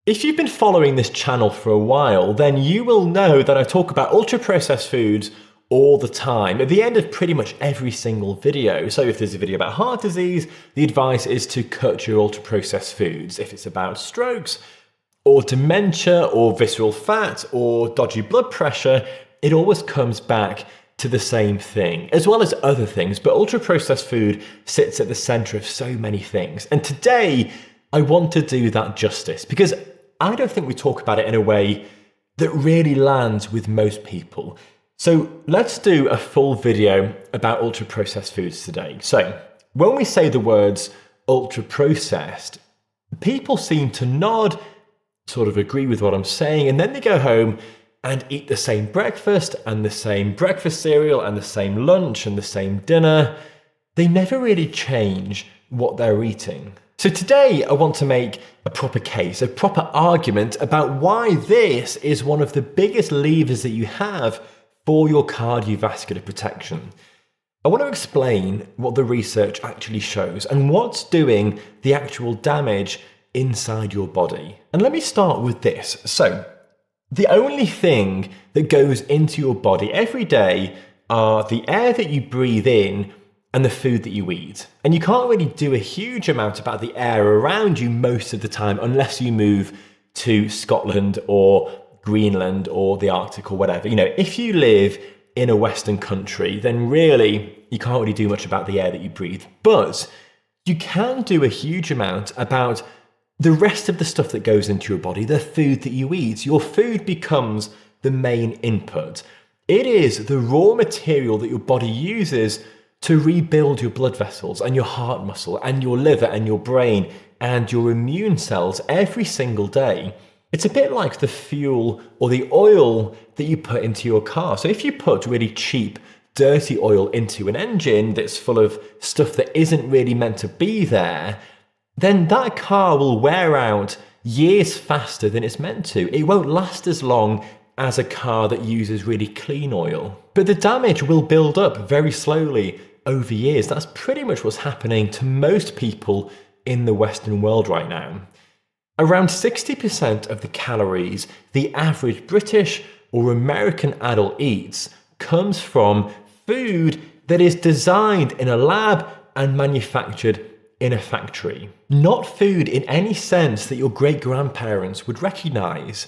If you've been following this channel for a while, then you will know that I talk about ultra-processed foods all the time, at the end of pretty much every single video. So if there's a video about heart disease, the advice is to cut your ultra-processed foods. If it's about strokes, or dementia, or visceral fat, or dodgy blood pressure, it always comes back to the same thing, as well as other things. But ultra-processed food sits at the center of so many things. And today, I want to do that justice, because I don't think we talk about it in a way that really lands with most people. So let's do a full video about ultra-processed foods today. So when we say the words ultra-processed, people seem to nod, sort of agree with what I'm saying, and then they go home and eat the same breakfast and the same breakfast cereal and the same lunch and the same dinner. They never really change what they're eating. So today I want to make a proper case, a proper argument about why this is one of the biggest levers that you have for your cardiovascular protection. I want to explain what the research actually shows and what's doing the actual damage inside your body. And let me start with this. So the only thing that goes into your body every day are the air that you breathe in and the food that you eat. And you can't really do a huge amount about the air around you most of the time unless you move to Scotland or Greenland or the Arctic or whatever. You know, if you live in a Western country, then really you can't really do much about the air that you breathe. But you can do a huge amount about the rest of the stuff that goes into your body, the food that you eat. Your food becomes the main input. It is the raw material that your body uses to rebuild your blood vessels and your heart muscle and your liver and your brain and your immune cells every single day. It's a bit like the fuel or the oil that you put into your car. So if you put really cheap, dirty oil into an engine that's full of stuff that isn't really meant to be there, then that car will wear out years faster than it's meant to. It won't last as long as a car that uses really clean oil. But the damage will build up very slowly over years. That's pretty much what's happening to most people in the Western world right now. Around 60% of the calories the average British or American adult eats comes from food that is designed in a lab and manufactured in a factory. Not food in any sense that your great-grandparents would recognize.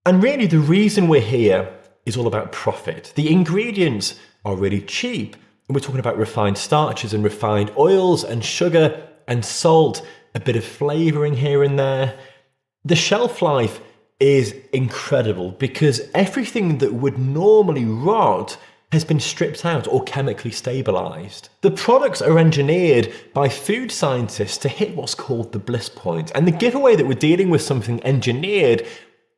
And really the reason we're here is all about profit. The ingredients are really cheap. We're talking about refined starches and refined oils and sugar and salt, a bit of flavoring here and there. The shelf life is incredible because everything that would normally rot has been stripped out or chemically stabilized. The products are engineered by food scientists to hit what's called the bliss point. And the giveaway that we're dealing with something engineered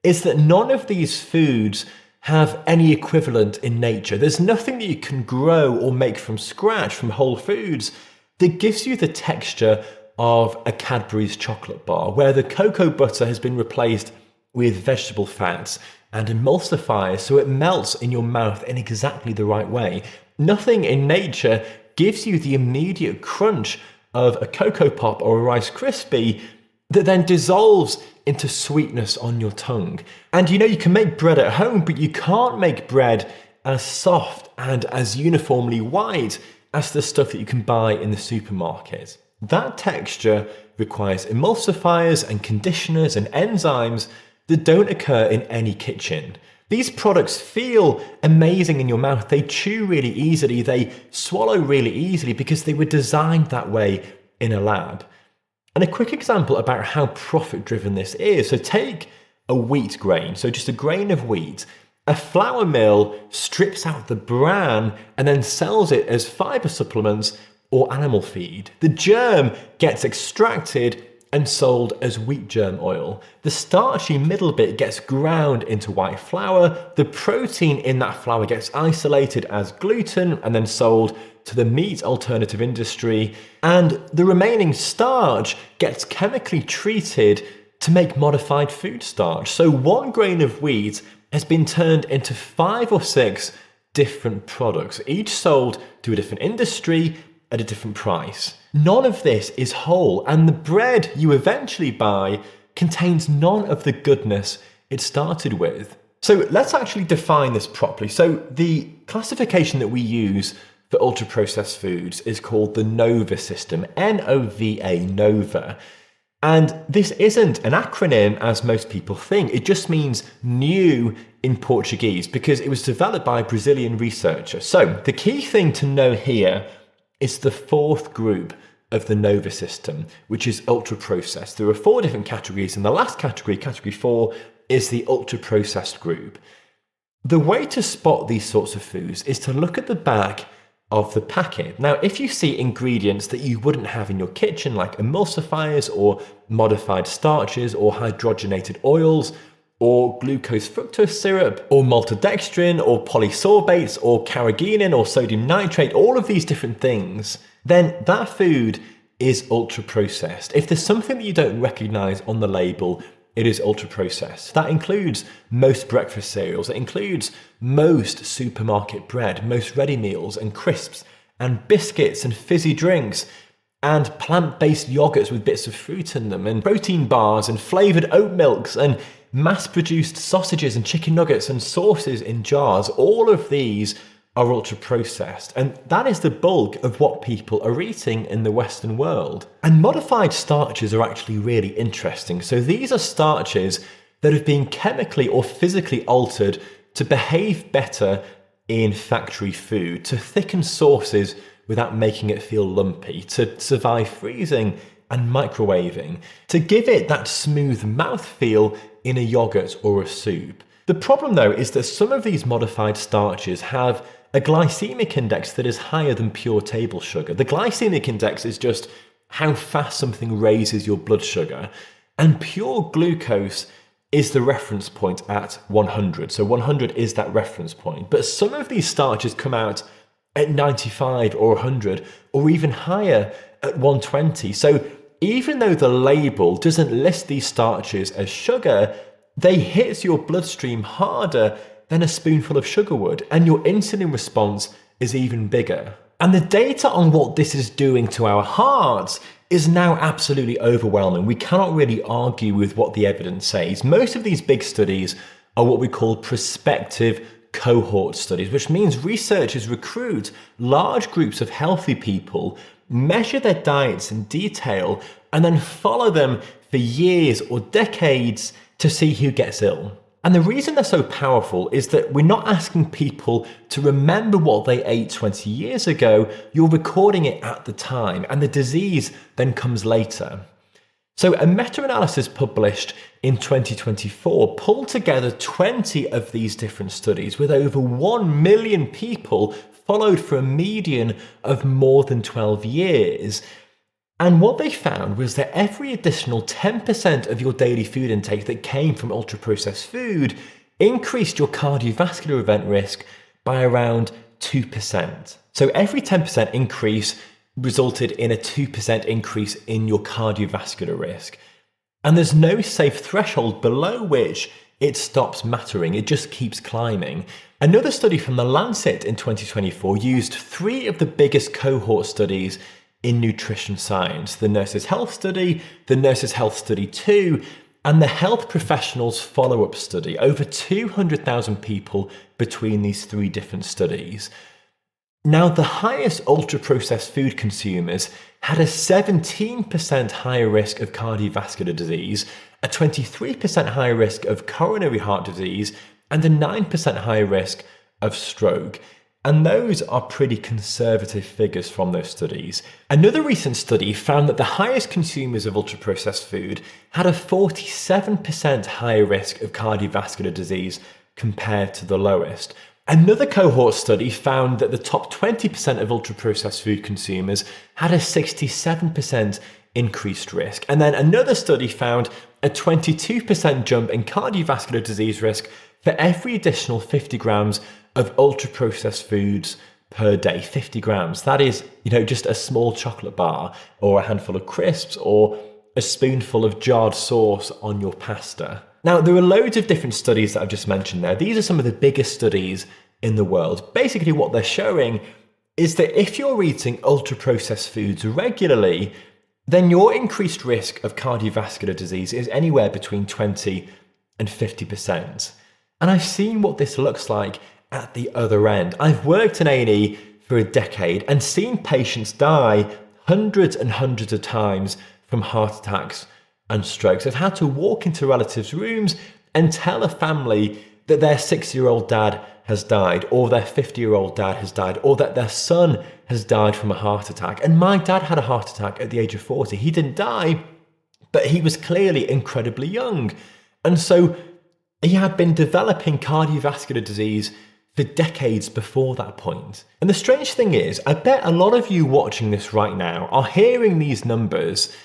is that none of these foods have any equivalent in nature. There's nothing that you can grow or make from scratch from whole foods that gives you the texture of a Cadbury's chocolate bar, where the cocoa butter has been replaced with vegetable fats and emulsifiers so it melts in your mouth in exactly the right way. Nothing in nature gives you the immediate crunch of a Cocoa Pop or a Rice Krispie that then dissolves into sweetness on your tongue. And you know, you can make bread at home, but you can't make bread as soft and as uniformly white as the stuff that you can buy in the supermarket. That texture requires emulsifiers and conditioners and enzymes that don't occur in any kitchen. These products feel amazing in your mouth. They chew really easily. They swallow really easily because they were designed that way in a lab. And a quick example about how profit-driven this is. So take a wheat grain, so just a grain of wheat. A flour mill strips out the bran and then sells it as fibre supplements or animal feed. The germ gets extracted and sold as wheat germ oil. The starchy middle bit gets ground into white flour. The protein in that flour gets isolated as gluten and then sold to the meat alternative industry. And the remaining starch gets chemically treated to make modified food starch. So one grain of wheat has been turned into 5 or 6 different products, each sold to a different industry at a different price. None of this is whole, and the bread you eventually buy contains none of the goodness it started with. So let's actually define this properly. So the classification that we use for ultra-processed foods is called the NOVA system, N-O-V-A, NOVA. And this isn't an acronym as most people think. It just means new in Portuguese because it was developed by a Brazilian researcher. So the key thing to know here is the fourth group of the NOVA system, which is ultra-processed. There are 4 different categories, and the last category, category 4, is the ultra-processed group. The way to spot these sorts of foods is to look at the back of the packet. Now, if you see ingredients that you wouldn't have in your kitchen, like emulsifiers or modified starches or hydrogenated oils or glucose fructose syrup or maltodextrin or polysorbates or carrageenan or sodium nitrate, all of these different things, then that food is ultra processed. If there's something that you don't recognize on the label, it is ultra processed. That includes most breakfast cereals. It includes most supermarket bread, most ready meals and crisps and biscuits and fizzy drinks and plant-based yogurts with bits of fruit in them and protein bars and flavored oat milks and mass-produced sausages and chicken nuggets and sauces in jars. All of these are ultra processed, and that is the bulk of what people are eating in the Western world. And modified starches are actually really interesting. So these are starches that have been chemically or physically altered to behave better in factory food, to thicken sauces without making it feel lumpy, to survive freezing and microwaving, to give it that smooth mouthfeel in a yogurt or a soup. The problem though is that some of these modified starches have a glycemic index that is higher than pure table sugar. The glycemic index is just how fast something raises your blood sugar, and pure glucose is the reference point at 100. So 100 is that reference point. But some of these starches come out at 95 or 100 or even higher at 120. So even though the label doesn't list these starches as sugar, they hit your bloodstream harder than a spoonful of sugar would, and your insulin response is even bigger. And the data on what this is doing to our hearts is now absolutely overwhelming. We cannot really argue with what the evidence says. Most of these big studies are what we call prospective cohort studies, which means researchers recruit large groups of healthy people, measure their diets in detail, and then follow them for years or decades to see who gets ill. And the reason they're so powerful is that we're not asking people to remember what they ate 20 years ago, you're recording it at the time, and the disease then comes later. So a meta-analysis published in 2024 pulled together 20 of these different studies with over 1 million people followed for a median of more than 12 years. And what they found was that every additional 10% of your daily food intake that came from ultra-processed food increased your cardiovascular event risk by around 2%. So every 10% increase resulted in a 2% increase in your cardiovascular risk. And there's no safe threshold below which it stops mattering. It just keeps climbing. Another study from The Lancet in 2024 used 3 of the biggest cohort studies in nutrition science: the Nurses Health Study, the Nurses Health Study 2, and the Health Professionals Follow-Up Study. Over 200,000 people between these 3 different studies. Now, the highest ultra-processed food consumers had a 17% higher risk of cardiovascular disease, a 23% higher risk of coronary heart disease, and a 9% higher risk of stroke. And those are pretty conservative figures from those studies. Another recent study found that the highest consumers of ultra-processed food had a 47% higher risk of cardiovascular disease compared to the lowest. Another cohort study found that the top 20% of ultra-processed food consumers had a 67% increased risk. And then another study found a 22% jump in cardiovascular disease risk for every additional 50 grams of ultra-processed foods per day. 50 grams. That is, just a small chocolate bar or a handful of crisps or a spoonful of jarred sauce on your pasta. Now, there are loads of different studies that I've just mentioned there. These are some of the biggest studies in the world. Basically, what they're showing is that if you're eating ultra-processed foods regularly, then your increased risk of cardiovascular disease is anywhere between 20 and 50%. And I've seen what this looks like at the other end. I've worked in A&E for a decade and seen patients die hundreds and hundreds of times from heart attacks and strokes. I've had to walk into relatives' rooms and tell a family that their 6-year-old dad has died, or their 50-year-old dad has died, or that their son has died from a heart attack. And my dad had a heart attack at the age of 40. He didn't die, but he was clearly incredibly young. And so he had been developing cardiovascular disease for decades before that point. And the strange thing is, I bet a lot of you watching this right now are hearing these numbers,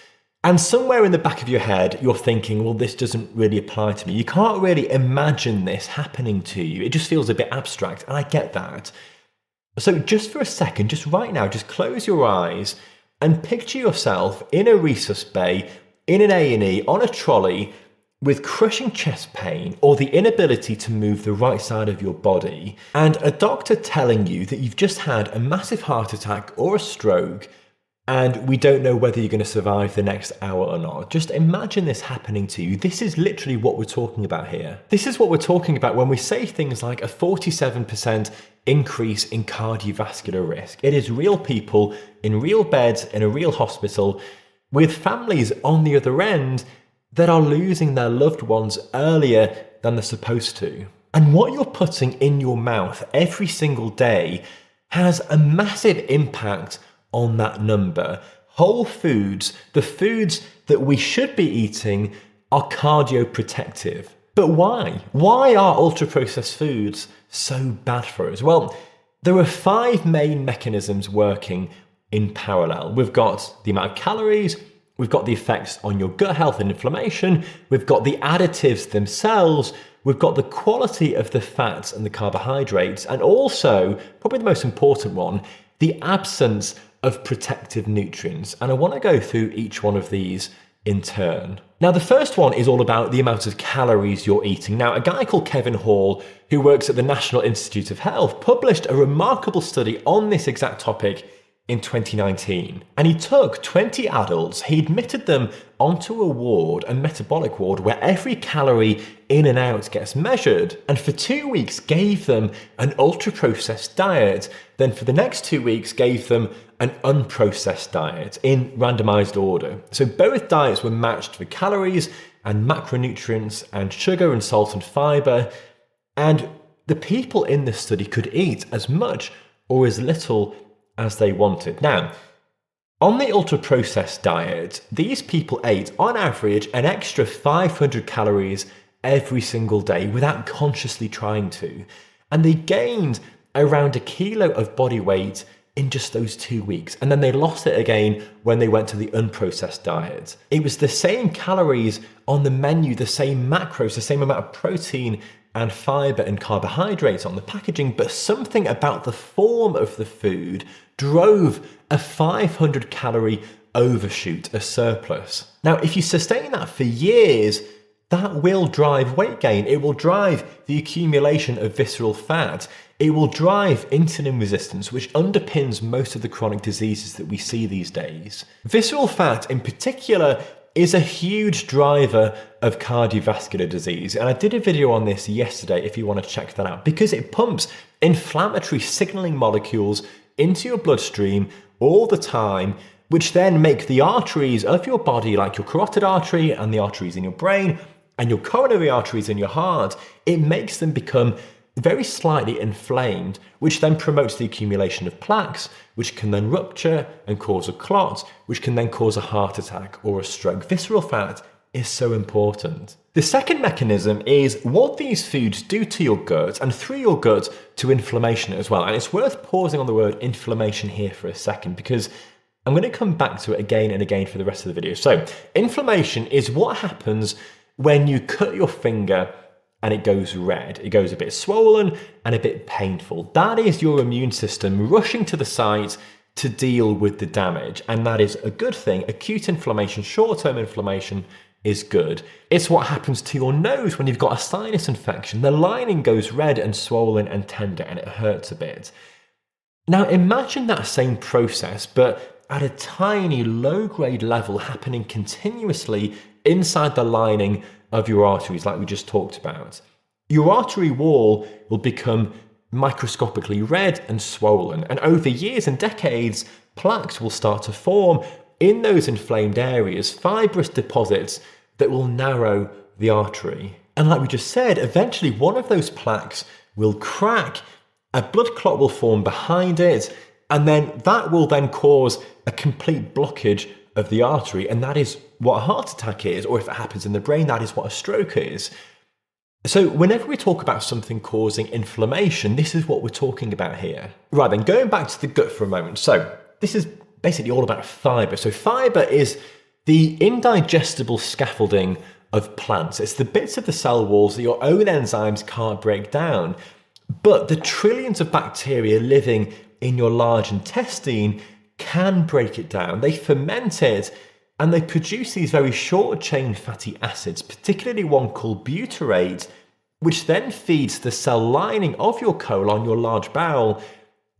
and somewhere in the back of your head, you're thinking, well, this doesn't really apply to me. You can't really imagine this happening to you. It just feels a bit abstract, and I get that. So just for a second, just right now, just close your eyes and picture yourself in a resus bay, in an A&E, on a trolley, with crushing chest pain or the inability to move the right side of your body, and a doctor telling you that you've just had a massive heart attack or a stroke, and we don't know whether you're going to survive the next hour or not. Just imagine this happening to you. This is literally what we're talking about here. This is what we're talking about when we say things like a 47% increase in cardiovascular risk. It is real people in real beds in a real hospital with families on the other end that are losing their loved ones earlier than they're supposed to. And what you're putting in your mouth every single day has a massive impact on that number. Whole foods, the foods that we should be eating, are cardioprotective. But why? Why are ultra-processed foods so bad for us? Well, there are 5 main mechanisms working in parallel. We've got the amount of calories, we've got the effects on your gut health and inflammation, we've got the additives themselves, we've got the quality of the fats and the carbohydrates, and also, probably the most important one, the absence of protective nutrients. And I want to go through each one of these in turn. Now, the first one is all about the amount of calories you're eating. Now, a guy called Kevin Hall, who works at the National Institute of Health, published a remarkable study on this exact topic in 2019. And he took 20 adults, he admitted them onto a ward, a metabolic ward, where every calorie in and out gets measured, and for 2 weeks gave them an ultra-processed diet. Then for the next 2 weeks gave them an unprocessed diet in randomized order. So both diets were matched for calories and macronutrients and sugar and salt and fiber. And the people in this study could eat as much or as little as they wanted. Now, on the ultra-processed diet, these people ate, on average, an extra 500 calories every single day without consciously trying to. And they gained around 1 kilo of body weight in just those 2 weeks. And then they lost it again when they went to the unprocessed diet. It was the same calories on the menu, the same macros, the same amount of protein and fiber and carbohydrates on the packaging, but something about the form of the food drove a 500 calorie overshoot, a surplus. Now, if you sustain that for years, that will drive weight gain. It will drive the accumulation of visceral fat. It will drive insulin resistance, which underpins most of the chronic diseases that we see these days. Visceral fat in particular is a huge driver of cardiovascular disease. And I did a video on this yesterday if you want to check that out, because it pumps inflammatory signaling molecules into your bloodstream all the time, which then make the arteries of your body, like your carotid artery and the arteries in your brain and your coronary arteries in your heart, it makes them become very slightly inflamed, which then promotes the accumulation of plaques, which can then rupture and cause a clot, which can then cause a heart attack or a stroke. Visceral fat is so important. The second mechanism is what these foods do to your gut and through your gut to inflammation as well. And it's worth pausing on the word inflammation here for a second, because I'm going to come back to it again and again for the rest of the video. So inflammation is what happens when you cut your finger and it goes red. It goes a bit swollen and a bit painful. That is your immune system rushing to the site to deal with the damage. And that is a good thing. Acute inflammation, short-term inflammation is good. It's what happens to your nose when you've got a sinus infection. The lining goes red and swollen and tender and it hurts a bit. Now imagine that same process, but at a tiny low-grade level happening continuously inside the lining of your arteries, like we just talked about. Your artery wall will become microscopically red and swollen, and over years and decades, plaques will start to form in those inflamed areas, fibrous deposits that will narrow the artery. And like we just said, eventually one of those plaques will crack, a blood clot will form behind it, and then that will then cause a complete blockage of the artery. And that is what a heart attack is, or if it happens in the brain, that is what a stroke is. So whenever we talk about something causing inflammation, this is what we're talking about here. Right then, going back to the gut for a moment. So this is basically all about fibre. So fibre is the indigestible scaffolding of plants. It's the bits of the cell walls that your own enzymes can't break down. But the trillions of bacteria living in your large intestine can break it down. They ferment it and they produce these very short chain fatty acids, particularly one called butyrate, which then feeds the cell lining of your colon, your large bowel,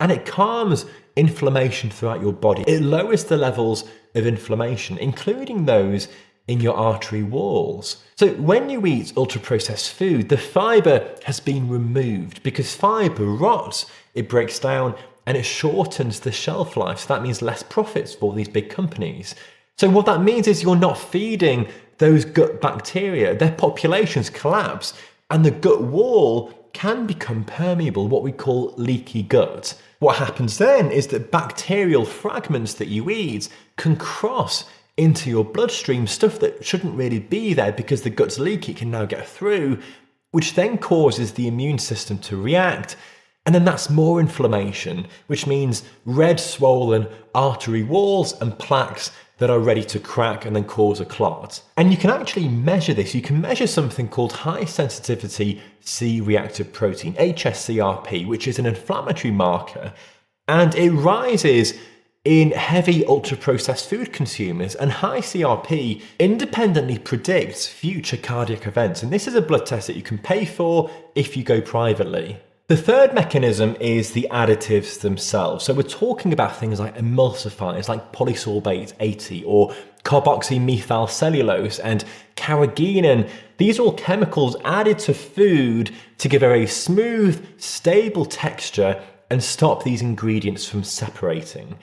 and it calms inflammation throughout your body. It lowers the levels of inflammation, including those in your artery walls. So when you eat ultra-processed food, the fibre has been removed because fibre rots, it breaks down, and it shortens the shelf life. So that means less profits for these big companies. So what that means is you're not feeding those gut bacteria. Their populations collapse, and the gut wall can become permeable, what we call leaky gut. What happens then is that bacterial fragments that you eat can cross into your bloodstream, stuff that shouldn't really be there because the gut's leaky can now get through, which then causes the immune system to react. And then that's more inflammation, which means red, swollen artery walls and plaques that are ready to crack and then cause a clot. And you can actually measure this. You can measure something called high sensitivity C-reactive protein, HSCRP, which is an inflammatory marker. And it rises in heavy ultra-processed food consumers, and high CRP independently predicts future cardiac events. And this is a blood test that you can pay for if you go privately. The third mechanism is the additives themselves. So we're talking about things like emulsifiers like polysorbate 80 or carboxymethylcellulose and carrageenan. These are all chemicals added to food to give a very smooth, stable texture and stop these ingredients from separating.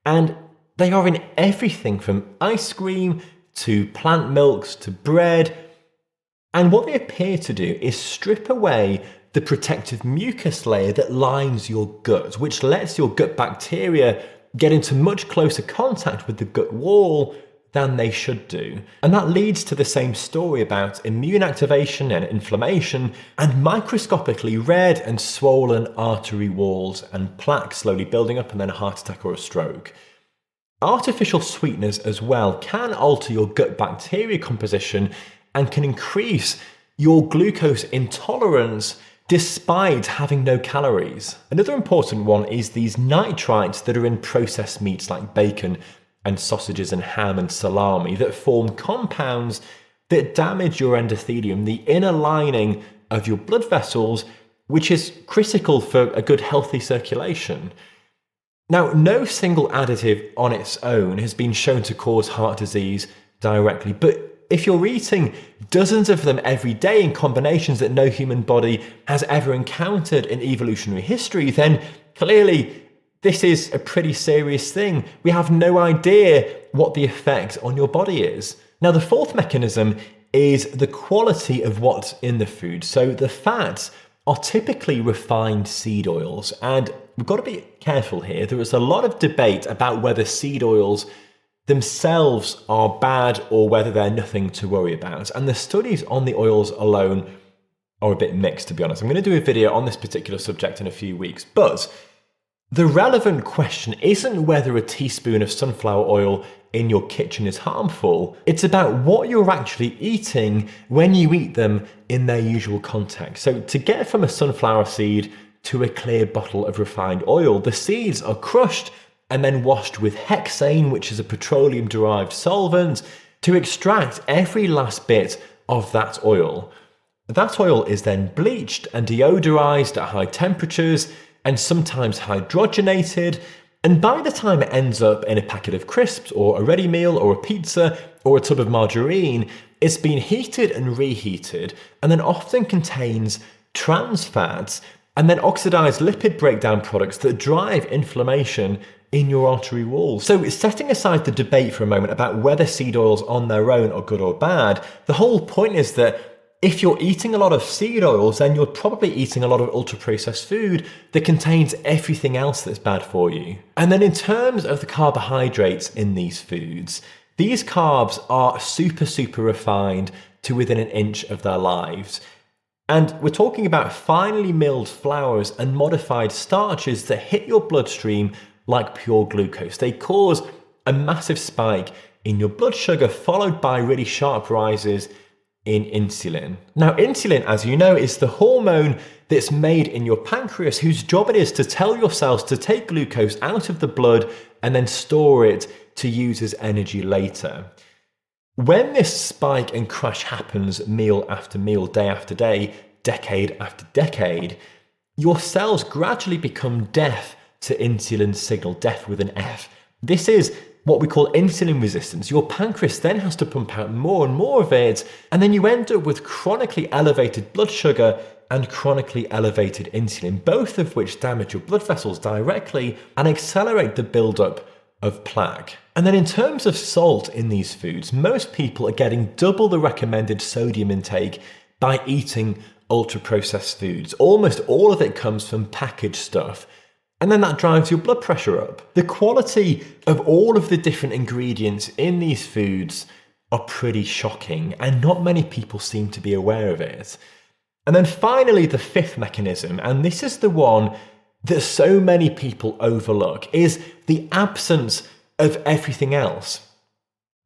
And they are in everything from ice cream to plant milks to bread. And what they appear to do is strip away the protective mucus layer that lines your gut, which lets your gut bacteria get into much closer contact with the gut wall than they should do. And that leads to the same story about immune activation and inflammation and microscopically red and swollen artery walls and plaques slowly building up and then a heart attack or a stroke. Artificial sweeteners as well can alter your gut bacteria composition and can increase your glucose intolerance despite having no calories. Another important one is these nitrites that are in processed meats like bacon and sausages and ham and salami that form compounds that damage your endothelium, the inner lining of your blood vessels, which is critical for a good healthy circulation. Now, no single additive on its own has been shown to cause heart disease directly, but if you're eating dozens of them every day in combinations that no human body has ever encountered in evolutionary history, then clearly this is a pretty serious thing. We have no idea what the effect on your body is. Now, the fourth mechanism is the quality of what's in the food. So the fats are typically refined seed oils, and we've got to be careful here. There is a lot of debate about whether seed oils themselves are bad or whether they're nothing to worry about. And the studies on the oils alone are a bit mixed, to be honest. I'm going to do a video on this particular subject in a few weeks, but the relevant question isn't whether a teaspoon of sunflower oil in your kitchen is harmful. It's about what you're actually eating when you eat them in their usual context. So to get from a sunflower seed to a clear bottle of refined oil, the seeds are crushed and then washed with hexane, which is a petroleum-derived solvent, to extract every last bit of that oil. That oil is then bleached and deodorized at high temperatures and sometimes hydrogenated, And by the time it ends up in a packet of crisps or a ready meal or a pizza or a tub of margarine, it's been heated and reheated and then often contains trans fats and then oxidized lipid breakdown products that drive inflammation in your artery walls. So setting aside the debate for a moment about whether seed oils on their own are good or bad, the whole point is that if you're eating a lot of seed oils, then you're probably eating a lot of ultra-processed food that contains everything else that's bad for you. And then in terms of the carbohydrates in these foods, these carbs are super refined to within an inch of their lives. And we're talking about finely milled flours and modified starches that hit your bloodstream like pure glucose. They cause a massive spike in your blood sugar, followed by really sharp rises in insulin. Now, insulin, as you know, is the hormone that's made in your pancreas, whose job it is to tell your cells to take glucose out of the blood and then store it to use as energy later. When this spike and crash happens meal after meal, day after day, decade after decade, your cells gradually become deaf to insulin signal, deaf with an F. This is what we call insulin resistance. Your pancreas then has to pump out more and more of it, and then you end up with chronically elevated blood sugar and chronically elevated insulin, both of which damage your blood vessels directly and accelerate the buildup of plaque. And then in terms of salt in these foods, most people are getting double the recommended sodium intake by eating ultra-processed foods. Almost all of it comes from packaged stuff. And then that drives your blood pressure up. The quality of all of the different ingredients in these foods are pretty shocking, and not many people seem to be aware of it. And then finally, the fifth mechanism, and this is the one that so many people overlook, is the absence of everything else.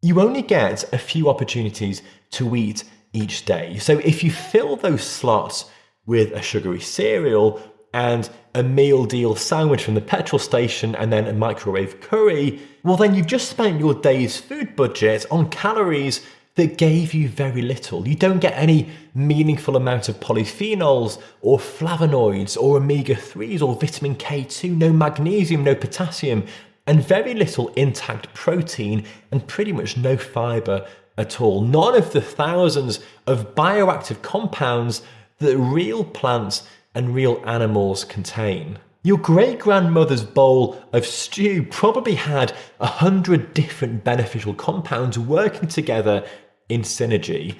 You only get a few opportunities to eat each day. So if you fill those slots with a sugary cereal and a meal deal sandwich from the petrol station and then a microwave curry, well then you've just spent your day's food budget on calories that gave you very little. You don't get any meaningful amount of polyphenols or flavonoids or omega-3s or vitamin K2, no magnesium, no potassium, and very little intact protein and pretty much no fibre at all. None of the thousands of bioactive compounds that real plants and real animals contain. Your great-grandmother's bowl of stew probably had 100 different beneficial compounds working together in synergy.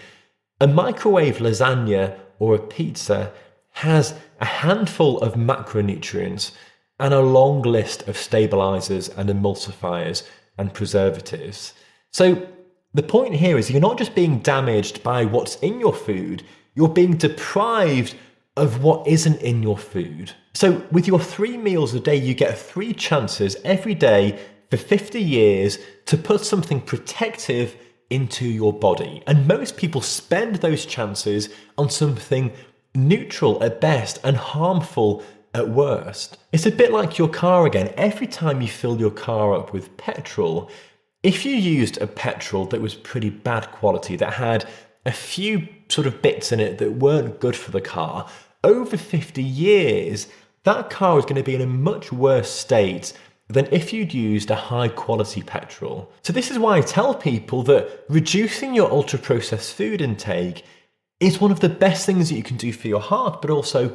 A microwave lasagna or a pizza has a handful of macronutrients and a long list of stabilizers and emulsifiers and preservatives. So the point here is you're not just being damaged by what's in your food, you're being deprived of what isn't in your food. So with your 3 meals a day, you get 3 chances every day for 50 years to put something protective into your body. And most people spend those chances on something neutral at best and harmful at worst. It's a bit like your car again. Every time you fill your car up with petrol, if you used a petrol that was pretty bad quality, that had a few sort of bits in it that weren't good for the car, over 50 years, that car is going to be in a much worse state than if you'd used a high quality petrol. So this is why I tell people that reducing your ultra processed food intake is one of the best things that you can do for your heart, but also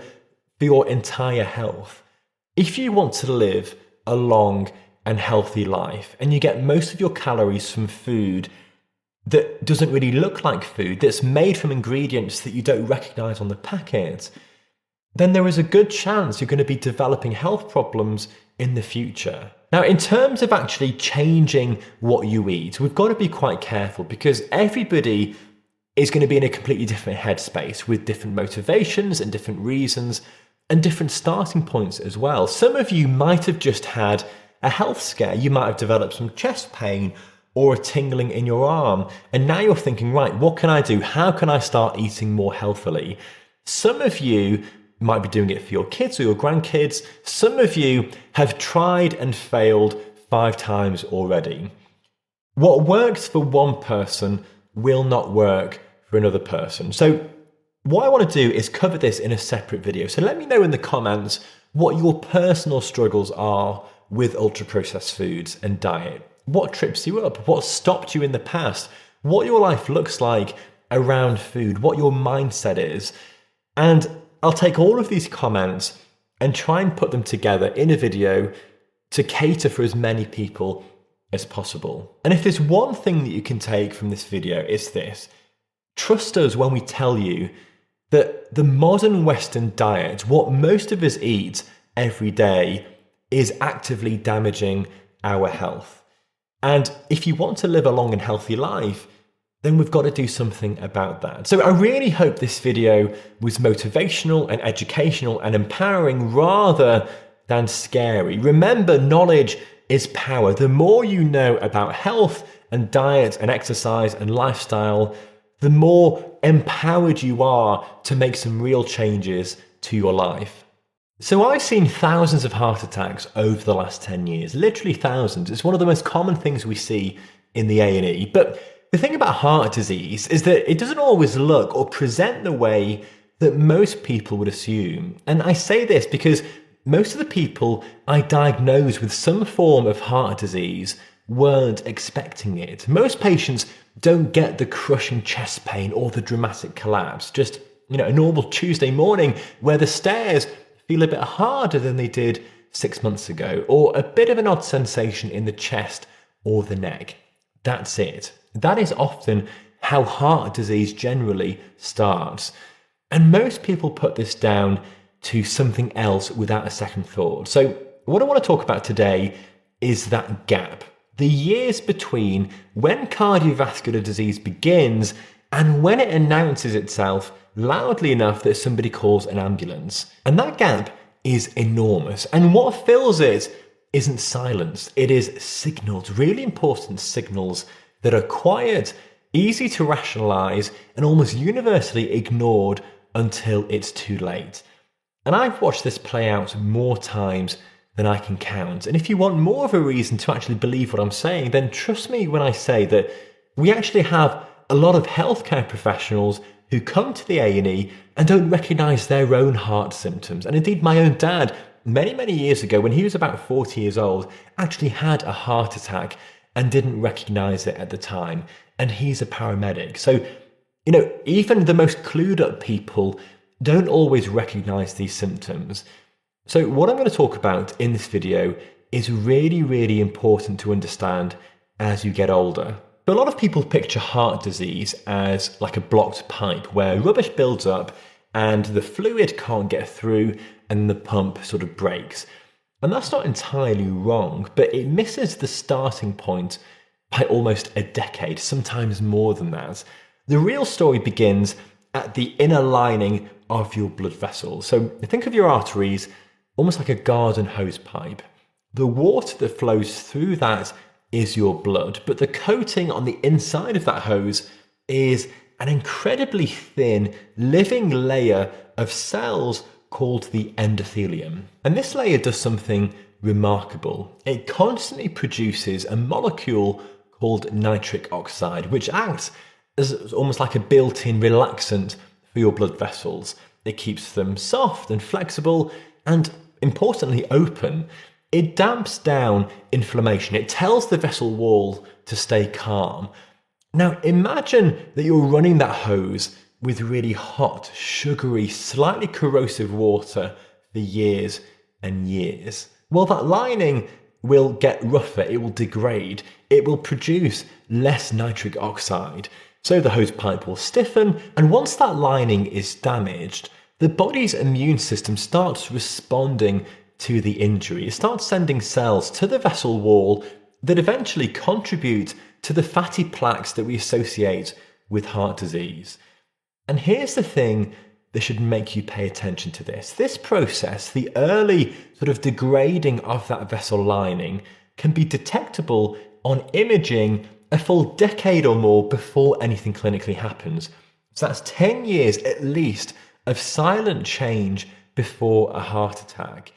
for your entire health. If you want to live a long and healthy life, and you get most of your calories from food that doesn't really look like food, that's made from ingredients that you don't recognize on the packet, then there is a good chance you're going to be developing health problems in the future. Now, in terms of actually changing what you eat, we've got to be quite careful because everybody is going to be in a completely different headspace with different motivations and different reasons and different starting points as well. Some of you might have just had a health scare. You might have developed some chest pain or a tingling in your arm. And now you're thinking, right, what can I do? How can I start eating more healthily? Some of you might be doing it for your kids or your grandkids. Some of you have tried and failed 5 times already. What works for one person will not work for another person. So what I want to do is cover this in a separate video. So let me know in the comments what your personal struggles are with ultra-processed foods and diet? What trips you up? What stopped you in the past? What your life looks like around food? What your mindset is? And I'll take all of these comments and try and put them together in a video to cater for as many people as possible. And if there's one thing that you can take from this video, it's this. Trust us when we tell you that the modern Western diet, what most of us eat every day, is actively damaging our health. And if you want to live a long and healthy life, then we've got to do something about that. So I really hope this video was motivational and educational and empowering rather than scary. Remember, knowledge is power. The more you know about health and diet and exercise and lifestyle, the more empowered you are to make some real changes to your life. So I've seen thousands of heart attacks over the last 10 years, literally thousands. It's one of the most common things we see in the A&E. But the thing about heart disease is that it doesn't always look or present the way that most people would assume. And I say this because most of the people I diagnosed with some form of heart disease weren't expecting it. Most patients don't get the crushing chest pain or the dramatic collapse. Just, a normal Tuesday morning where the stairs feel a bit harder than they did 6 months ago, or a bit of an odd sensation in the chest or the neck. That's it. That is often how heart disease generally starts. And most people put this down to something else without a second thought. So what I want to talk about today is that gap. The years between when cardiovascular disease begins and when it announces itself loudly enough that somebody calls an ambulance. And that gap is enormous. And what fills it isn't silence. It is signals, really important signals that are quiet, easy to rationalize, and almost universally ignored until it's too late. And I've watched this play out more times than I can count. And if you want more of a reason to actually believe what I'm saying, then trust me when I say that we actually have a lot of healthcare professionals who come to the A&E and don't recognize their own heart symptoms. And indeed, my own dad, many, many years ago, when he was about 40 years old, actually had a heart attack and didn't recognize it at the time. And he's a paramedic. So, even the most clued up people don't always recognize these symptoms. So what I'm going to talk about in this video is really, really important to understand as you get older. But a lot of people picture heart disease as like a blocked pipe where rubbish builds up and the fluid can't get through and the pump sort of breaks. And that's not entirely wrong, but it misses the starting point by almost a decade, sometimes more than that. The real story begins at the inner lining of your blood vessels. So think of your arteries almost like a garden hose pipe. The water that flows through that is your blood, but the coating on the inside of that hose is an incredibly thin, living layer of cells called the endothelium. And this layer does something remarkable. It constantly produces a molecule called nitric oxide, which acts as almost like a built-in relaxant for your blood vessels. It keeps them soft and flexible and, importantly, open. It damps down inflammation. It tells the vessel wall to stay calm. Now, imagine that you're running that hose with really hot, sugary, slightly corrosive water for years and years. Well, that lining will get rougher, it will degrade, it will produce less nitric oxide. So the hose pipe will stiffen, and once that lining is damaged, the body's immune system starts responding to the injury. It starts sending cells to the vessel wall that eventually contribute to the fatty plaques that we associate with heart disease. And here's the thing that should make you pay attention to this. This process, the early sort of degrading of that vessel lining, can be detectable on imaging a full decade or more before anything clinically happens. So that's 10 years at least of silent change before a heart attack.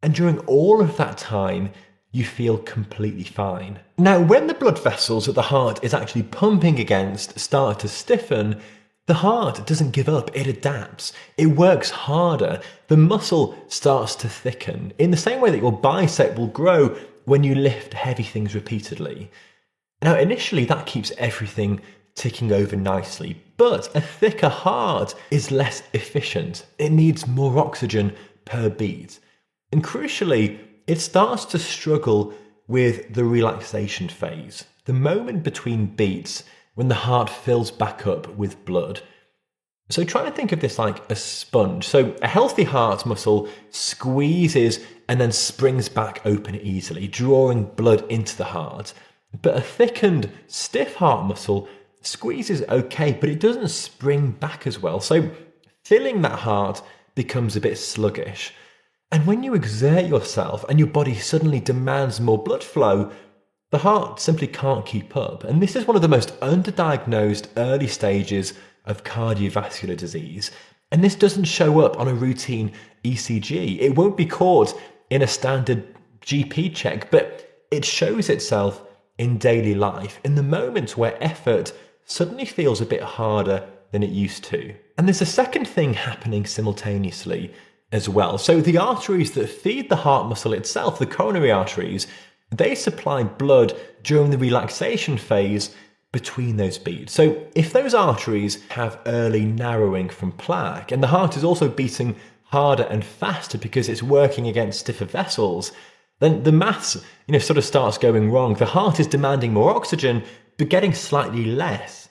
And during all of that time, you feel completely fine. Now, when the blood vessels that the heart is actually pumping against start to stiffen, The heart doesn't give up, it adapts. It works harder. The muscle starts to thicken in the same way that your bicep will grow when you lift heavy things repeatedly. Now, initially, that keeps everything ticking over nicely, but a thicker heart is less efficient. It needs more oxygen per beat. And crucially, it starts to struggle with the relaxation phase, the moment between beats when the heart fills back up with blood. So try to think of this like a sponge. So a healthy heart muscle squeezes and then springs back open easily, drawing blood into the heart. But a thickened, stiff heart muscle squeezes okay, but it doesn't spring back as well. So filling that heart becomes a bit sluggish. And when you exert yourself and your body suddenly demands more blood flow, the heart simply can't keep up. And this is one of the most underdiagnosed early stages of cardiovascular disease. And this doesn't show up on a routine ECG. It won't be caught in a standard GP check, but it shows itself in daily life, in the moments where effort suddenly feels a bit harder than it used to. And there's a second thing happening simultaneously as well. So the arteries that feed the heart muscle itself, the coronary arteries, they supply blood during the relaxation phase between those beats. So if those arteries have early narrowing from plaque, and the heart is also beating harder and faster because it's working against stiffer vessels, then the maths, sort of starts going wrong. The heart is demanding more oxygen, but getting slightly less.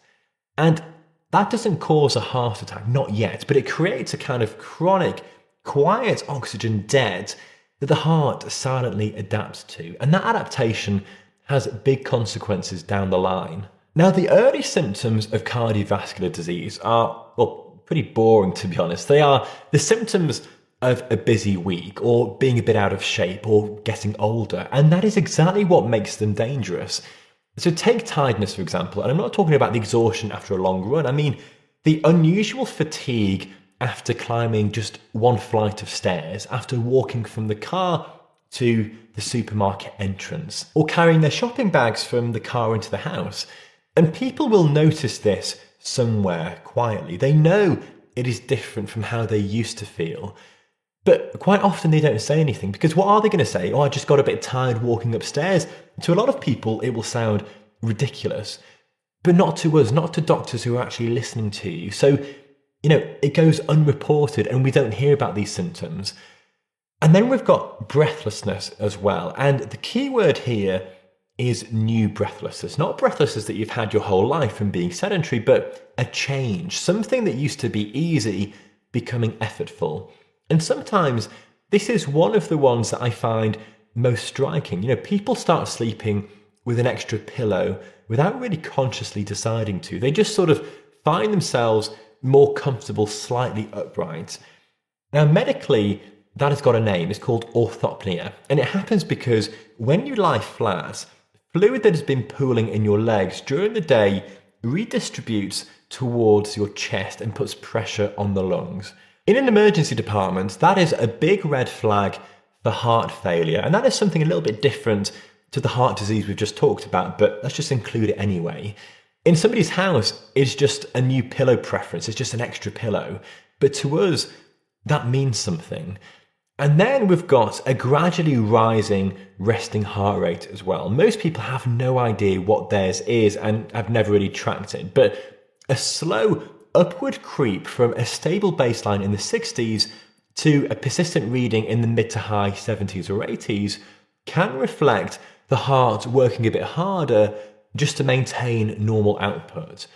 And that doesn't cause a heart attack, not yet, but it creates a kind of chronic, quiet oxygen debt that the heart silently adapts to. And that adaptation has big consequences down the line. Now, the early symptoms of cardiovascular disease are, pretty boring, to be honest. They are the symptoms of a busy week, or being a bit out of shape, or getting older. And that is exactly what makes them dangerous. So take tiredness, for example, and I'm not talking about the exhaustion after a long run. I mean the unusual fatigue after climbing just one flight of stairs, after walking from the car to the supermarket entrance, or carrying their shopping bags from the car into the house. And people will notice this somewhere quietly. They know it is different from how they used to feel. But quite often they don't say anything, because what are they going to say? I just got a bit tired walking upstairs. To a lot of people, it will sound ridiculous, but not to us, not to doctors who are actually listening to you. So, it goes unreported and we don't hear about these symptoms. And then we've got breathlessness as well. And the key word here is new breathlessness, not breathlessness that you've had your whole life from being sedentary, but a change, something that used to be easy becoming effortful. And sometimes this is one of the ones that I find most striking. People start sleeping with an extra pillow without really consciously deciding to. They just sort of find themselves more comfortable, slightly upright. Now, medically, that has got a name. It's called orthopnea. And it happens because when you lie flat, fluid that has been pooling in your legs during the day redistributes towards your chest and puts pressure on the lungs. In an emergency department, that is a big red flag for heart failure. And that is something a little bit different to the heart disease we've just talked about, but let's just include it anyway. In somebody's house, it's just a new pillow preference. It's just an extra pillow. But to us, that means something. And then we've got a gradually rising resting heart rate as well. Most people have no idea what theirs is and have never really tracked it. But a slow upward creep from a stable baseline in the 60s to a persistent reading in the mid to high 70s or 80s can reflect the heart working a bit harder just to maintain normal output.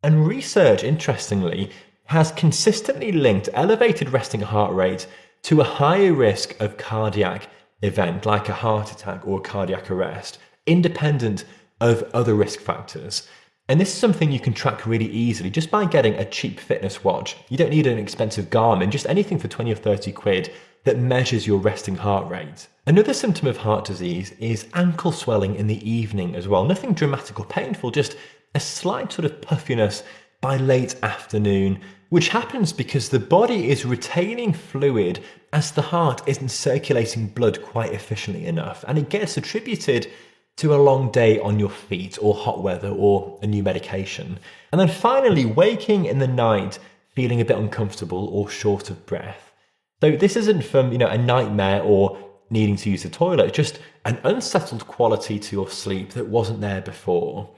And research, interestingly, has consistently linked elevated resting heart rate to a higher risk of cardiac event, like a heart attack or cardiac arrest, independent of other risk factors. And this is something you can track really easily just by getting a cheap fitness watch. You don't need an expensive Garmin, just anything for 20 or 30 quid that measures your resting heart rate. Another symptom of heart disease is ankle swelling in the evening as well. Nothing dramatic or painful, just a slight sort of puffiness by late afternoon, which happens because the body is retaining fluid as the heart isn't circulating blood quite efficiently enough. And it gets attributed to a long day on your feet or hot weather or a new medication. And then finally, waking in the night feeling a bit uncomfortable or short of breath. So this isn't from, a nightmare or needing to use the toilet, just an unsettled quality to your sleep that wasn't there before.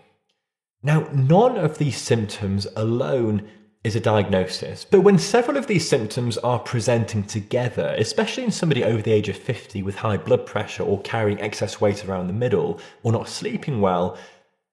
Now, none of these symptoms alone is a diagnosis, but when several of these symptoms are presenting together, especially in somebody over the age of 50 with high blood pressure or carrying excess weight around the middle or not sleeping well,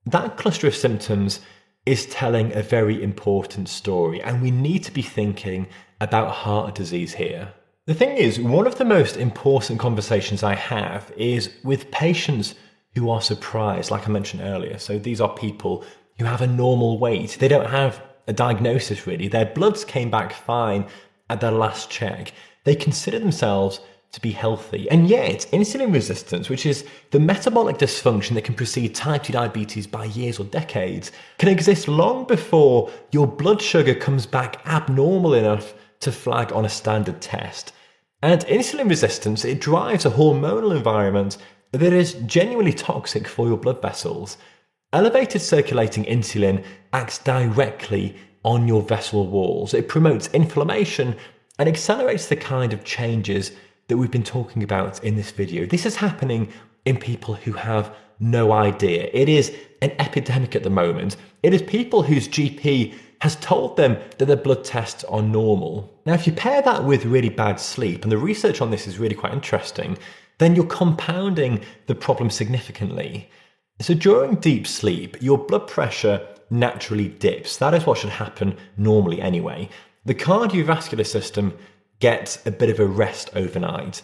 that cluster of symptoms is telling a very important story, and we need to be thinking about heart disease here. The thing is, one of the most important conversations I have is with patients who are surprised, like I mentioned earlier. So these are people who have a normal weight. They don't have a diagnosis really. Their bloods came back fine at their last check. They consider themselves to be healthy. And yet, insulin resistance, which is the metabolic dysfunction that can precede type 2 diabetes by years or decades, can exist long before your blood sugar comes back abnormal enough to flag on a standard test. And insulin resistance, it drives a hormonal environment that is genuinely toxic for your blood vessels. Elevated circulating insulin acts directly on your vessel walls. It promotes inflammation and accelerates the kind of changes that we've been talking about in this video. This is happening in people who have no idea. It is an epidemic at the moment. It is people whose GP has told them that their blood tests are normal. Now, if you pair that with really bad sleep, and the research on this is really quite interesting, then you're compounding the problem significantly. So during deep sleep, your blood pressure naturally dips. That is what should happen normally anyway. The cardiovascular system gets a bit of a rest overnight.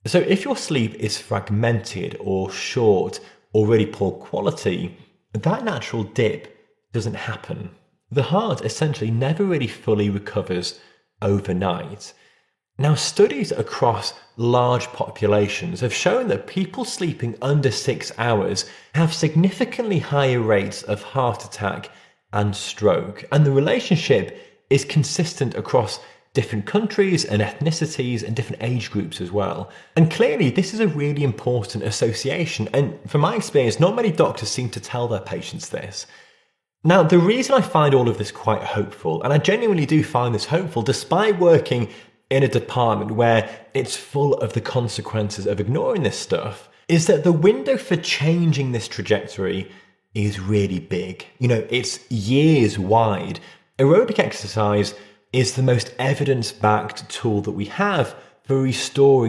So if your sleep is fragmented or short or really poor quality, that natural dip doesn't happen. The heart essentially never really fully recovers overnight. Now, studies across large populations have shown that people sleeping under 6 hours have significantly higher rates of heart attack and stroke. And the relationship is consistent across different countries and ethnicities and different age groups as well. And clearly, this is a really important association. And from my experience, not many doctors seem to tell their patients this. Now, the reason I find all of this quite hopeful, and I genuinely do find this hopeful, despite working in a department where it's full of the consequences of ignoring this stuff, is that the window for changing this trajectory is really big. It's years wide. Aerobic exercise is the most evidence-backed tool that we have for restoring